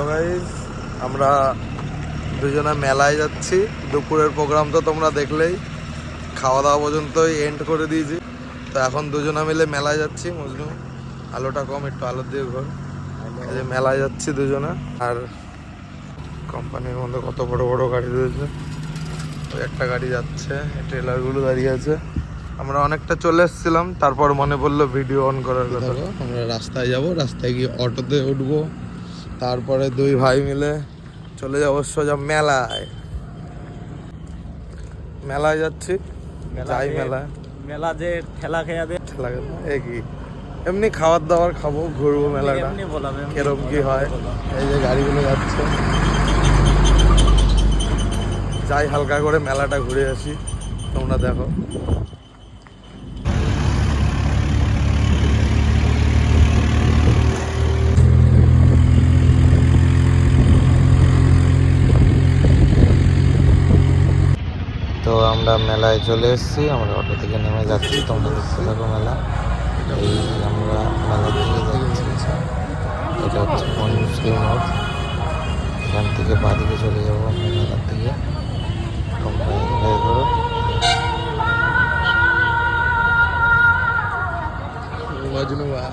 Guys, আমরা দুজনে মেলায় যাচ্ছি। দুপুরের প্রোগ্রাম তো তোমরা দেখলেই, খাওয়া দাওয়া পর্যন্তই এন্ড করে দিয়েছি। তো এখন দুজনে মিলে মেলায় যাচ্ছি। মজনু, আলোটা কম, একটু আলো দিয়ে ঘর। এই যে মেলায় যাচ্ছি দুজনে। আর কোম্পানির মধ্যে কত বড় বড় গাড়ি রয়েছে। ওই একটা গাড়ি যাচ্ছে, ট্রেলারগুলো দাঁড়িয়ে আছে। আমরা অনেকটা চলে এসেছিলাম, তারপর মনে পড়লো ভিডিও অন করার কথা। আমরা রাস্তায় যাব, রাস্তায় গিয়ে অটোতে উঠবো, তারপরে দুই ভাই মিলে চলে যাবো সোজা মেলায়। মেলায় যাচ্ছি, যাই মেলায়। মেলা যে ঠেলা খেয়া দে, ঠেলা একই এমনি খাবার দাবার খাবো, ঘুরবো মেলাটা কিরম কি হয়। এই যে গাড়িগুলো যাচ্ছে, যাই হালকা করে মেলাটা ঘুরে আসি, তোমরা দেখো। তো আমরা মেলায় চলে এসেছি, আমরা অটো থেকে নেমে যাচ্ছি, তোমরা দেখতে থাকো মেলা। এই আমরা মেলার দিকে যাচ্ছি, এটা হচ্ছে মুসলিম মোড়। এখান থেকে বাঁদিকে চলে যাবো আমরা মেলার দিকে। তোমরা এনজয় করো। মজনু ভাই,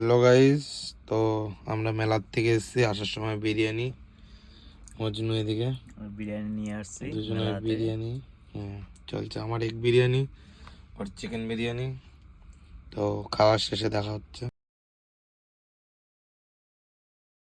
হ্যালো গাইস। তো আমরা মেলার থেকে এসেছি, আসার সময় বিরিয়ানি, মজনু এদিকে বিরিয়ানি নিয়ে আসছি। দুজনের বিরিয়ানি চলছে। আমার এক বিরিয়ানি, ওর চিকেন বিরিয়ানি। তো খাওয়ার শেষে দেখা হচ্ছে।